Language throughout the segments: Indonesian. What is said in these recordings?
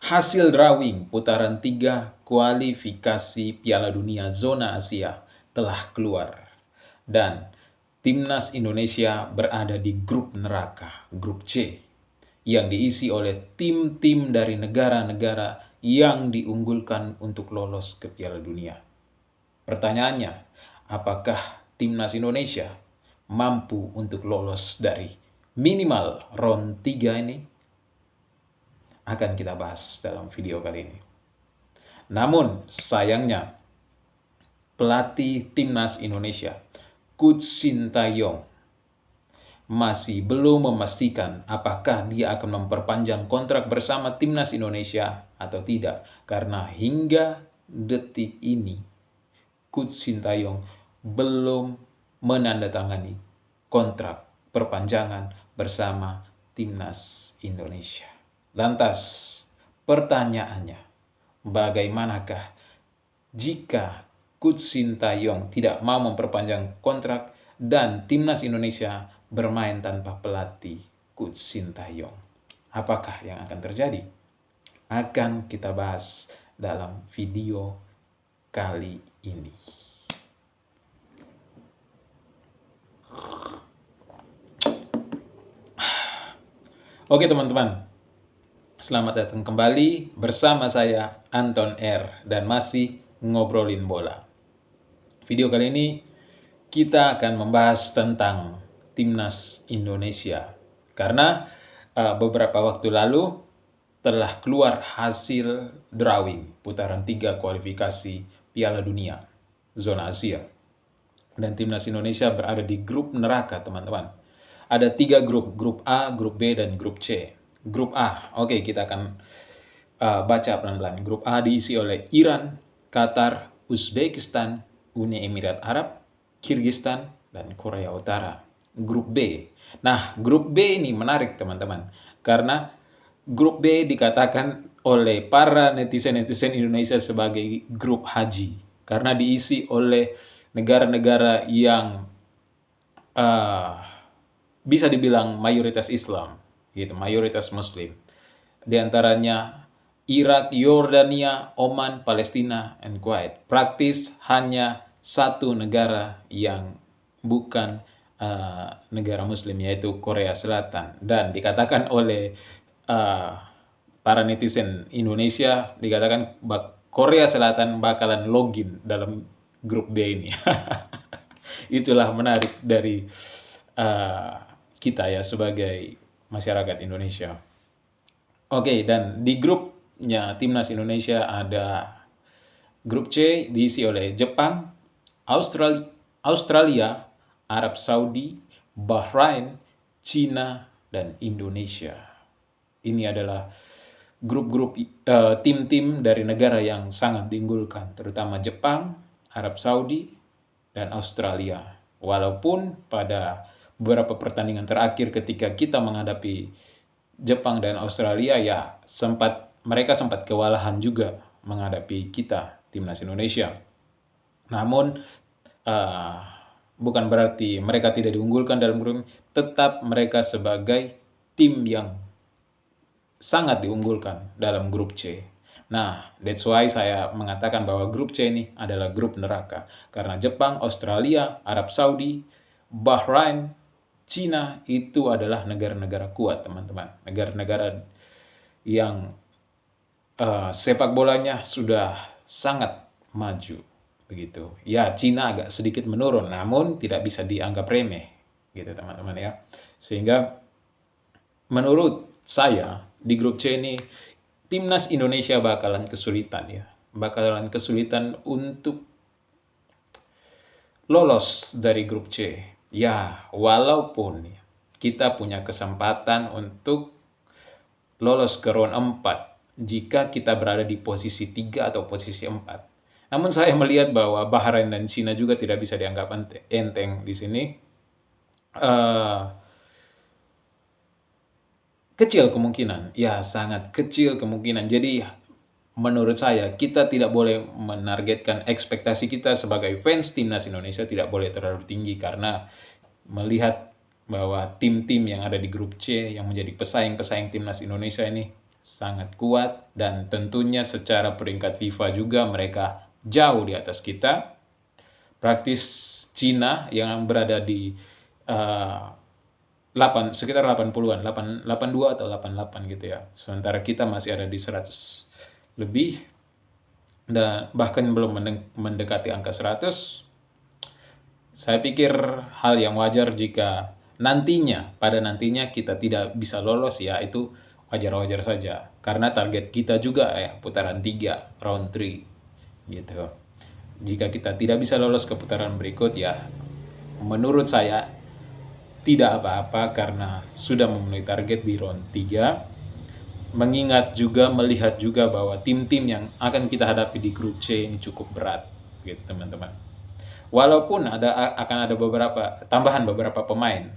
Hasil drawing putaran 3 kualifikasi Piala Dunia Zona Asia telah keluar. Dan Timnas Indonesia berada di grup neraka, grup C, yang diisi oleh tim-tim dari negara-negara yang diunggulkan untuk lolos ke Piala Dunia. Pertanyaannya, apakah Timnas Indonesia mampu untuk lolos dari minimal round 3 ini? Akan kita bahas dalam video kali ini. Namun, sayangnya, pelatih Timnas Indonesia, Coach Sintayong, masih belum memastikan apakah dia akan memperpanjang kontrak bersama Timnas Indonesia atau tidak. Karena hingga detik ini, Coach Sintayong belum menandatangani kontrak perpanjangan bersama Timnas Indonesia. Lantas, pertanyaannya, bagaimanakah jika Coach Sintayong tidak mau memperpanjang kontrak dan Timnas Indonesia bermain tanpa pelatih Coach Sintayong? Apakah yang akan terjadi? Akan kita bahas dalam video kali ini. Oke teman-teman, selamat datang kembali bersama saya Anton R dan masih ngobrolin bola. Video kali ini kita akan membahas tentang Timnas Indonesia karena beberapa waktu lalu telah keluar hasil drawing putaran 3 kualifikasi Piala Dunia Zona Asia. Dan Timnas Indonesia berada di grup neraka, teman-teman. Ada 3 grup, grup A, grup B, dan grup C. Grup A, oke, kita akan baca pelan-pelan. Grup A diisi oleh Iran, Qatar, Uzbekistan, Uni Emirat Arab, Kyrgyzstan, dan Korea Utara. Grup B. Nah, grup B ini menarik, teman-teman. Karena grup B dikatakan oleh para netizen-netizen Indonesia sebagai grup haji. Karena diisi oleh negara-negara yang bisa dibilang mayoritas Islam, gitu, mayoritas Muslim. Di antaranya Irak, Yordania, Oman, Palestina, and Kuwait. Praktis hanya satu negara yang bukan negara Muslim, yaitu Korea Selatan. Dan dikatakan oleh para netizen Indonesia, dikatakan Korea Selatan bakalan login dalam grup B ini. Itulah menarik dari kita ya sebagai masyarakat Indonesia. Oke, dan di grupnya Timnas Indonesia ada grup C diisi oleh Jepang, Australia, Arab Saudi, Bahrain, Cina, dan Indonesia. Ini adalah grup-grup tim-tim dari negara yang sangat diunggulkan, terutama Jepang, Arab Saudi, dan Australia. Walaupun pada beberapa pertandingan terakhir ketika kita menghadapi Jepang dan Australia, ya mereka sempat kewalahan juga menghadapi kita, Timnas Indonesia. Namun bukan berarti mereka tidak diunggulkan dalam grup, tetap mereka sebagai tim yang sangat diunggulkan dalam grup C. Nah, that's why saya mengatakan bahwa grup C ini adalah grup neraka. Karena Jepang, Australia, Arab Saudi, Bahrain, Cina itu adalah negara-negara kuat, teman-teman. Negara-negara yang sepak bolanya sudah sangat maju, begitu. Ya, Cina agak sedikit menurun, namun tidak bisa dianggap remeh, gitu teman-teman ya. Sehingga menurut saya di grup C ini Timnas Indonesia bakalan kesulitan ya. Bakalan kesulitan untuk lolos dari grup C. Ya, walaupun kita punya kesempatan untuk lolos ke round 4 jika kita berada di posisi 3 atau posisi 4. Namun saya melihat bahwa Bahrain dan Cina juga tidak bisa dianggap enteng di sini. Kecil kemungkinan, ya sangat kecil kemungkinan. Jadi menurut saya kita tidak boleh menargetkan ekspektasi kita sebagai fans Timnas Indonesia tidak boleh terlalu tinggi karena melihat bahwa tim-tim yang ada di grup C yang menjadi pesaing-pesaing Timnas Indonesia ini sangat kuat, dan tentunya secara peringkat FIFA juga mereka jauh di atas kita. Praktis Cina yang berada di sekitar 80-an, 82 atau 88 gitu ya. Sementara kita masih ada di 100 lebih, dan bahkan belum mendekati angka 100. Saya pikir hal yang wajar jika pada nantinya kita tidak bisa lolos, ya itu wajar-wajar saja. Karena target kita juga putaran 3, round 3 gitu. Jika kita tidak bisa lolos ke putaran berikut, ya menurut saya tidak apa-apa karena sudah memenuhi target di round 3. Melihat juga bahwa tim-tim yang akan kita hadapi di grup C ini cukup berat gitu teman-teman. Walaupun akan ada beberapa pemain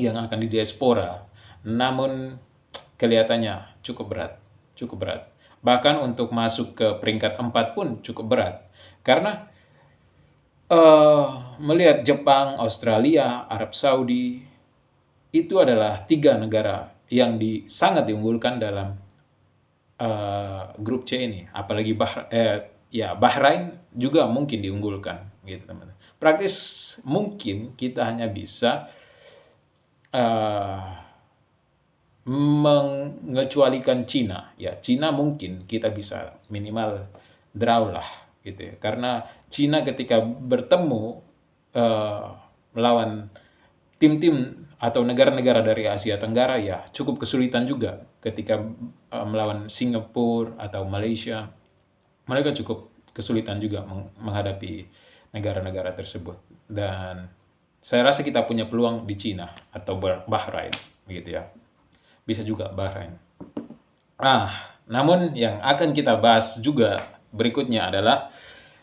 yang akan di diaspora, namun kelihatannya cukup berat. Bahkan untuk masuk ke peringkat 4 pun cukup berat. Karena melihat Jepang, Australia, Arab Saudi, itu adalah 3 negara yang sangat diunggulkan dalam grup C ini. Apalagi Bahrain juga mungkin diunggulkan gitu teman-teman. Praktis mungkin kita hanya bisa mengecualikan Cina. Ya, Cina mungkin kita bisa minimal draw lah gitu ya. Karena Cina ketika bertemu melawan tim-tim atau negara-negara dari Asia Tenggara, ya cukup kesulitan juga ketika melawan Singapura atau Malaysia. Mereka cukup kesulitan juga menghadapi negara-negara tersebut. Dan saya rasa kita punya peluang di Cina atau Bahrain gitu ya. Bisa juga Bahrain. Namun yang akan kita bahas juga berikutnya adalah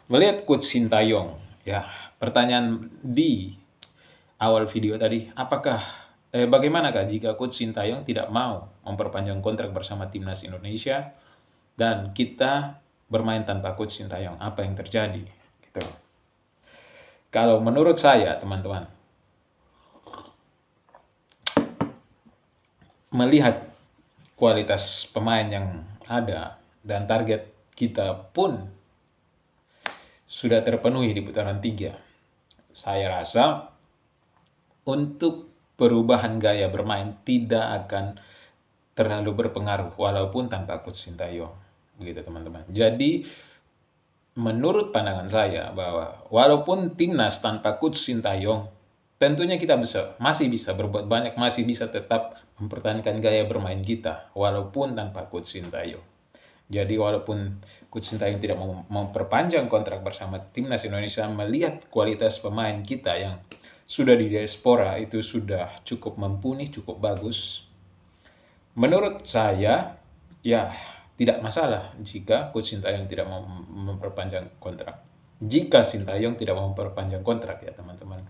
melihat Coach Sintayong. Ya, pertanyaan di awal video tadi, bagaimanakah jika Coach Sintayong tidak mau memperpanjang kontrak bersama Timnas Indonesia dan kita bermain tanpa Coach Sintayong? Apa yang terjadi? Gitu. Kalau menurut saya, teman-teman, melihat kualitas pemain yang ada dan target kita pun sudah terpenuhi di putaran 3, saya rasa untuk perubahan gaya bermain tidak akan terlalu berpengaruh walaupun tanpa Coach Sintayong, begitu teman-teman. Jadi menurut pandangan saya bahwa walaupun timnas tanpa Coach Sintayong, tentunya kita masih bisa berbuat banyak, masih bisa tetap mempertahankan gaya bermain kita walaupun tanpa Coach Sintayong. Jadi walaupun Coach Sintayong tidak mau memperpanjang kontrak bersama Timnas Indonesia, melihat kualitas pemain kita yang sudah di diaspora itu sudah cukup mumpuni, cukup bagus. Menurut saya, ya tidak masalah jika Coach Sintayong tidak mau memperpanjang kontrak. Jika Sintayong tidak mau memperpanjang kontrak, ya teman-teman.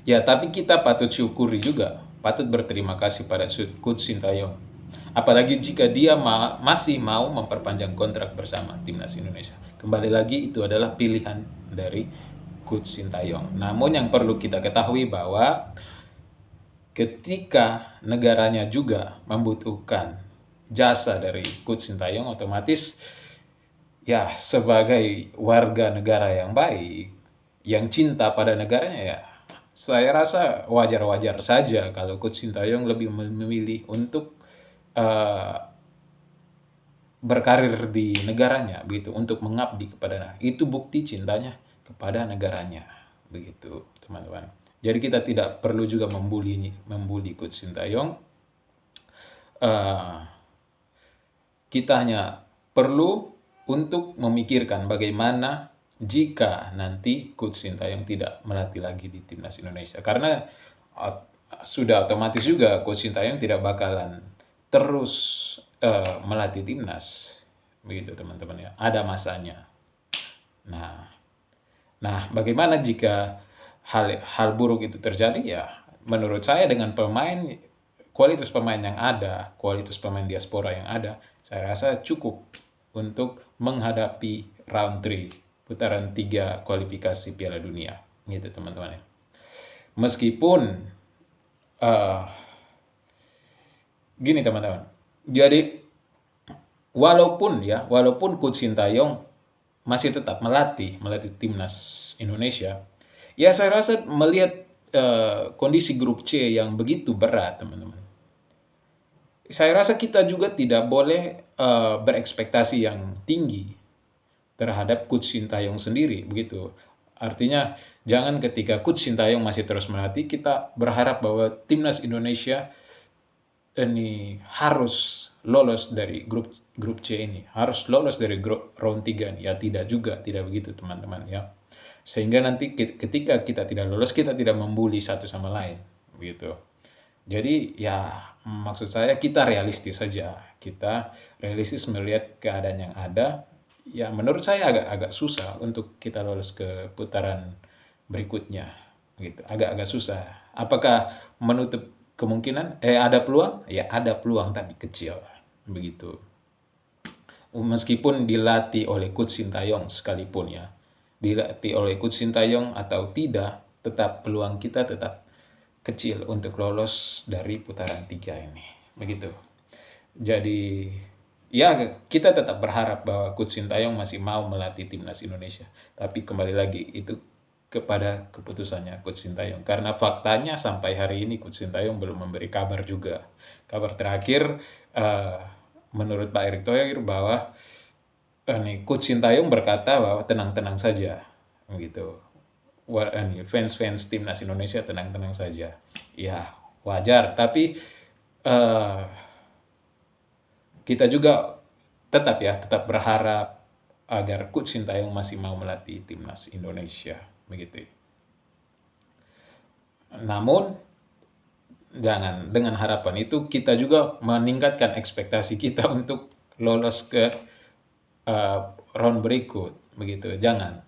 Ya, tapi kita patut syukuri juga, patut berterima kasih pada Coach Sintayong. Apalagi jika dia masih mau memperpanjang kontrak bersama Timnas Indonesia. Kembali lagi, itu adalah pilihan dari Coach Sintayong. Namun yang perlu kita ketahui bahwa ketika negaranya juga membutuhkan jasa dari Coach Sintayong, otomatis ya sebagai warga negara yang baik, yang cinta pada negaranya, ya saya rasa wajar-wajar saja kalau Coach Sintayong lebih memilih untuk berkarir di negaranya, begitu, untuk mengabdi kepada itu bukti cintanya kepada negaranya, begitu teman-teman. Jadi kita tidak perlu juga membuli Coach Sintayong. Kita hanya perlu untuk memikirkan bagaimana jika nanti Coach Sintayong tidak melatih lagi di Timnas Indonesia. Karena sudah otomatis juga Coach Sintayong tidak bakalan terus melatih timnas, begitu teman-teman ya. Ada masanya. Nah, bagaimana jika hal buruk itu terjadi? Ya, menurut saya dengan kualitas pemain yang ada, kualitas pemain diaspora yang ada, saya rasa cukup untuk menghadapi round 3, putaran 3 kualifikasi Piala Dunia, gitu teman-teman ya. Meskipun gini teman-teman, Jadi walaupun Coach Sintayong masih tetap melatih timnas Indonesia, ya saya rasa melihat kondisi grup C yang begitu berat, teman-teman. Saya rasa kita juga tidak boleh berekspektasi yang tinggi terhadap Coach Sintayong sendiri, begitu. Artinya jangan ketika Coach Sintayong masih terus melatih, kita berharap bahwa timnas Indonesia ini harus lolos dari grup C ini, harus lolos dari grup round 3 nih. Ya tidak juga, tidak begitu teman-teman ya. Sehingga nanti ketika kita tidak lolos, kita tidak membuli satu sama lain, begitu. Jadi ya maksud saya kita realistis saja. Kita realistis melihat keadaan yang ada. Ya menurut saya agak susah untuk kita lolos ke putaran berikutnya, gitu. Agak susah. Apakah menutup kemungkinan? Ada peluang? Ya ada peluang tapi kecil, begitu. Meskipun dilatih oleh Coach Sintayong sekalipun ya, dilatih oleh Coach Sintayong atau tidak, tetap peluang kita tetap kecil untuk lolos dari putaran 3 ini, begitu. Jadi ya kita tetap berharap bahwa Coach Sintayong masih mau melatih timnas Indonesia. Tapi kembali lagi itu kepada keputusannya Coach Sintayong. Karena faktanya sampai hari ini Coach Sintayong belum memberi kabar juga. Kabar terakhir menurut Pak Erick Thohir bahwa Coach Sintayong berkata bahwa tenang-tenang saja, gitu. Fans-fans timnas Indonesia tenang-tenang saja. Ya wajar, tapi kita juga tetap berharap agar Coach Sintayong masih mau melatih timnas Indonesia, begitu. Namun jangan dengan harapan itu kita juga meningkatkan ekspektasi kita untuk lolos ke round berikut, begitu. Jangan.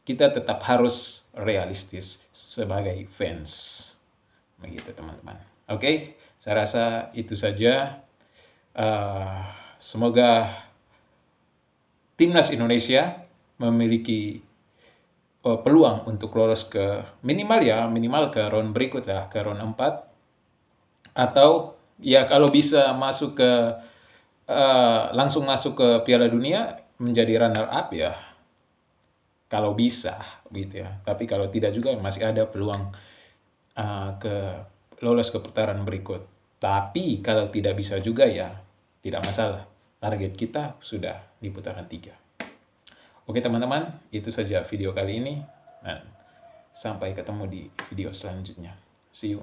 Kita tetap harus realistis sebagai fans, begitu teman-teman. Oke, saya rasa itu saja. Semoga timnas Indonesia memiliki peluang untuk lolos ke minimal ke round berikut ya, ke round 4, atau ya kalau bisa masuk ke langsung masuk ke Piala Dunia menjadi runner up ya, kalau bisa gitu ya. Tapi kalau tidak juga masih ada peluang lolos ke putaran berikut. Tapi kalau tidak bisa juga ya tidak masalah. Target kita sudah di putaran 3. Oke teman-teman, itu saja video kali ini. Dan sampai ketemu di video selanjutnya. See you.